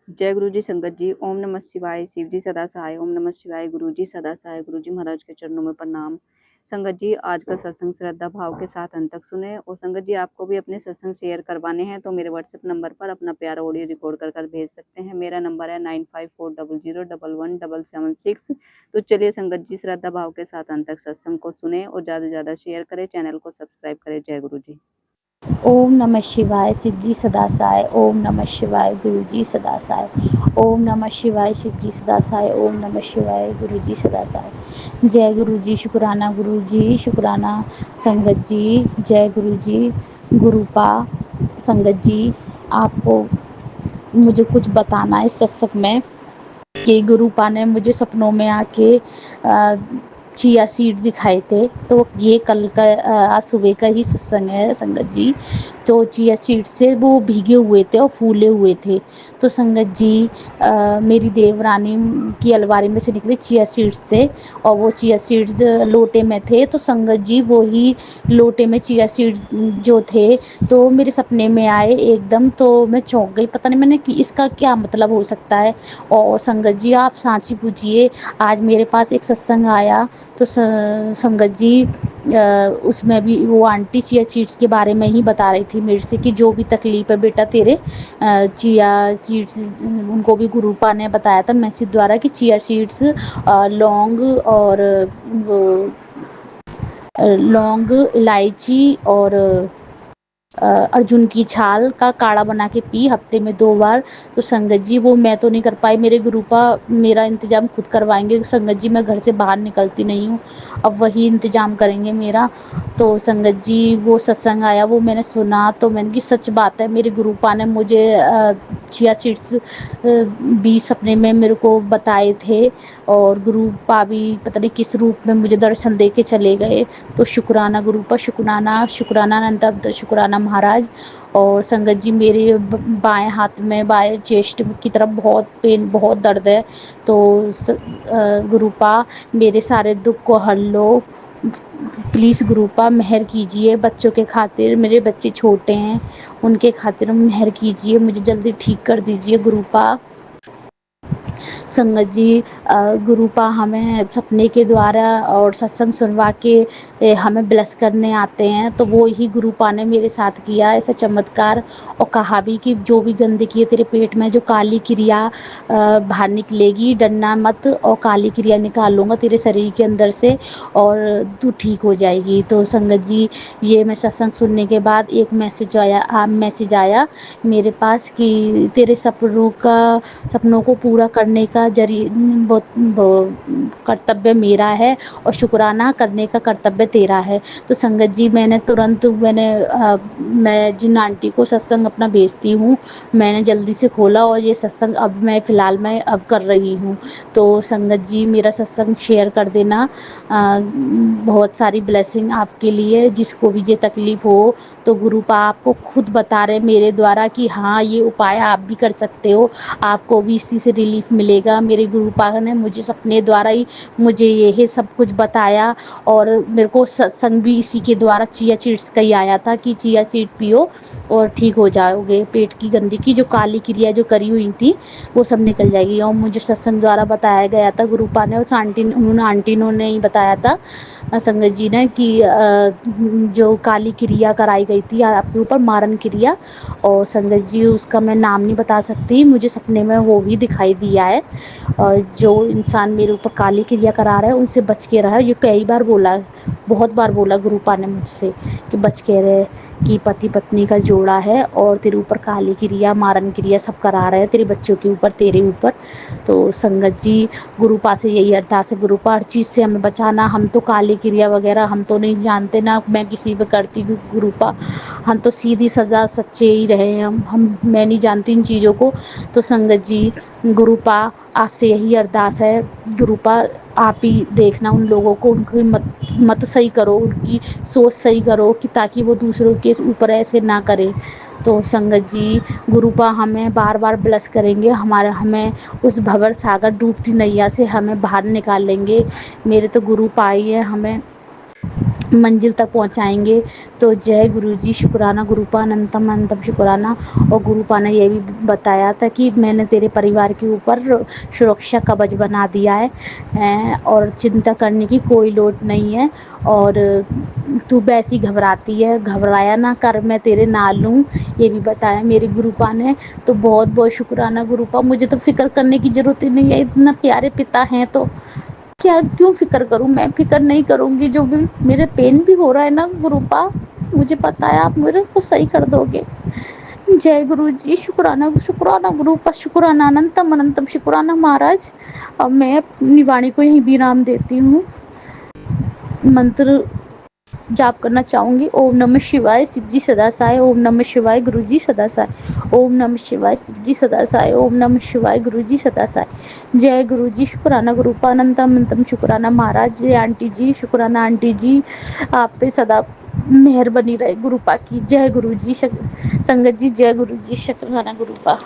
जय गुरु जी संगत जी। ओम नमः शिवाय। शिव जी सदा सहाय। ओम नमः शिवाय। गुरु जी सदा सहाय। गुरु जी महाराज के चरणों में प्रणाम। संगत जी, आज का सत्संग श्रद्धा भाव के साथ अंत तक सुने। और संगत जी, आपको भी अपने सत्संग शेयर करवाने हैं तो मेरे व्हाट्सएप नंबर पर अपना प्यारा ऑडियो रिकॉर्ड कर भेज सकते हैं। मेरा नंबर है 9540011776। तो चलिए संगत जी, श्रद्धा भाव के साथ अंत तक सत्संग को सुने और ज़्यादा से ज़्यादा शेयर करें, चैनल को सब्सक्राइब करें। जय गुरु जी। ओम नमः शिवाय। शिव जी सदा सहाय। ओम नमः शिवाय। गुरु जी सदा सहाय। ओम नमः शिवाय। शिव जी सदा सहाय। ओम नमः शिवाय। गुरु जी सदा सहाय। जय गुरु जी। शुक्राना गुरु जी। शुक्राना संगत जी। जय गुरु जी। गुरुपा संगत जी, आपको मुझे कुछ बताना है सत्संग में कि गुरुपा ने मुझे सपनों में आके चिया सीड्स दिखाए थे। तो ये कल का आज सुबह का ही सत्संग है संगत जी। तो चिया सीड्स से वो भीगे हुए थे और फूले हुए थे। तो संगत जी, मेरी देवरानी की अलमारी में से निकले चिया सीड्स थे और वो चिया सीड्स लोटे में थे। तो संगत जी, वो ही लोटे में चिया सीड्स जो थे तो मेरे सपने में आए एकदम। तो मैं चौंक गई, पता नहीं मैंने कि इसका क्या मतलब हो सकता है। और संगत जी, आप सांची पूछिए, आज मेरे पास एक सत्संग आया तो संगत जी, उसमें भी वो आंटी चिया सीड्स के बारे में ही बता रही थी मेरे से कि जो भी तकलीफ है बेटा तेरे, चिया सीड्स, उनको भी गुरुपा ने बताया था मैसेज द्वारा कि चिया सीड्स, लौंग और वो लौंग, इलायची और अर्जुन की छाल का काढ़ा बना के पी हफ्ते में 2 बार। तो संगत जी, वो मैं तो नहीं कर पाई, मेरे गुरुपा मेरा इंतजाम खुद करवाएंगे। संगत जी, मैं घर से बाहर निकलती नहीं हूँ, अब वही इंतजाम करेंगे मेरा। तो संगत जी, वो सत्संग आया, वो मैंने सुना तो मैंने कि सच बात है, मेरे गुरुपा ने मुझे चिया सीड्स भी सपने में मेरे को बताए थे और गुरुपा भी पता नहीं किस रूप में मुझे दर्शन दे के चले गए। तो शुक्राना गुरुपा, शुक्राना, शुक्राना अनंत, शुक्राना महाराज। और संगत जी, मेरे बाएं हाथ में, बाएं चेस्ट की तरफ बहुत पेन, बहुत दर्द है। तो गुरुपा, मेरे सारे दुख को हल लो प्लीज़। गुरुपा मेहर कीजिए बच्चों के खातिर, मेरे बच्चे छोटे हैं, उनके खातिर मेहर कीजिए, मुझे जल्दी ठीक कर दीजिए गुरुपा। संगत जी, गुरुपा हमें सपने के द्वारा और सत्संग सुनवा के हमें ब्लेस करने आते हैं। तो वो ही गुरुपा ने मेरे साथ किया ऐसा चमत्कार और कहा भी कि जो भी गंदगी है तेरे पेट में, जो काली क्रिया बाहर निकलेगी, डरना मत, और काली क्रिया निकाल लूँगा तेरे शरीर के अंदर से और तू ठीक हो जाएगी। तो संगत जी, ये मैं सत्संग सुनने के बाद एक मैसेज आया मेरे पास कि तेरे सपनों को पूरा करने का कर्तव्य मेरा है और शुक्राना करने का कर्तव्य तेरा है। तो संगत जी, मैंने तुरंत मैं जिन आंटी को सत्संग अपना भेजती हूँ, मैंने जल्दी से खोला और ये सत्संग अब मैं फ़िलहाल मैं अब कर रही हूँ। तो संगत जी, मेरा सत्संग शेयर कर देना। बहुत सारी ब्लेसिंग आपके लिए, जिसको भी ये तकलीफ़ हो। तो गुरुपा आपको खुद बता रहे मेरे द्वारा कि हाँ, ये उपाय आप भी कर सकते हो, आपको भी इसी से रिलीफ मिलेगा। मेरे गुरुपा ने मुझे सपने द्वारा ही मुझे ये सब कुछ बताया और मेरे को सत्संग भी इसी के द्वारा चिया सीड्स का ही आया था कि चिया सीड पियो और ठीक हो जाओगे। पेट की गंदगी, जो काली क्रिया जो करी हुई थी, वो सब निकल जाएगी। और मुझे सत्संग द्वारा बताया गया था गुरुपा ने, उस आंटी ने ही बताया था संगत जी ने कि जो काली क्रिया कराई गई थी आपके ऊपर, मारन क्रिया। और संगत जी, उसका मैं नाम नहीं बता सकती, मुझे सपने में वो भी दिखाई दिया है। और जो इंसान मेरे ऊपर काली क्रिया करा रहा है उनसे बच के रहा। ये कई बार बोला, बहुत बार बोला गुरुपा ने मुझसे कि बच के रहे, कि पति पत्नी का जोड़ा है और तेरे ऊपर काली क्रिया, मारन क्रिया सब करा रहे हैं तेरे बच्चों के ऊपर, तेरे ऊपर। तो संगत जी, गुरुपा से यही अरदास है, गुरुपा हर चीज़ से हमें बचाना। हम तो काली क्रिया वगैरह हम तो नहीं जानते ना, मैं किसी पे करती हूँ गुरुपा, हम तो सीधी सजा सच्चे ही रहे हैं मैं नहीं जानती इन चीज़ों को। तो संगत जी, गुरुपा आपसे यही अरदास है, गुरुपा आप ही देखना उन लोगों को, उनकी मत सही करो, उनकी सोच सही करो कि ताकि वो दूसरों के ऊपर ऐसे ना करें। तो संगत जी, गुरुपा हमें बार बार ब्लेस करेंगे, हमें उस भंवर सागर डूबती नैया से हमें बाहर निकाल लेंगे। मेरे तो गुरुपा ही है, हमें मंजिल तक पहुंचाएंगे। तो जय गुरु जी, शुक्राना गुरुपा, अनंतम अनंतम शुक्राना। और गुरुपा ने ये भी बताया था कि मैंने तेरे परिवार के ऊपर सुरक्षा कवच बना दिया है, और चिंता करने की कोई लोड़ नहीं है। और तू वैसी घबराती है, घबराया ना कर, मैं तेरे नाल हूँ, ये भी बताया मेरे गुरुपा ने। तो बहुत बहुत शुक्राना गुरुपा, मुझे तो फिक्र करने की जरूरत ही नहीं है, इतना प्यारे पिता हैं तो क्या क्यों फिक्र करूं। मैं फिक्र नहीं करूंगी, जो भी मेरे पेन भी हो रहा है ना गुरुपा, मुझे पता है आप मेरे को सही कर दोगे। जय गुरु जी, शुक्राना शुक्राना गुरुपा, शुक्राना अनंतम अनंतम शुक्राना महाराज। अब मैं अपनी वाणी को यहीं विराम देती हूँ। मंत्र जाप करना चाहूंगी। ओम नमः शिवाय, शिव जी सदा सहाय। ओम नमः शिवाय, गुरु जी सदा सहाय। ओम नमः शिवाय, शिव जी सदा सहाय। ओम नमः शिवाय, गुरु जी सदा सहाय। जय गुरु जी, शुक्राना गुरुपा, अनंतम अनंतम शुक्राना महाराज। जय आंटी जी, शुक्राना आंटी जी, आप पे सदा मेहर बनी रहे गुरुपा की। जय गुरु जी, संगत जी जय गुरु जी, शुक्राना गुरुपा।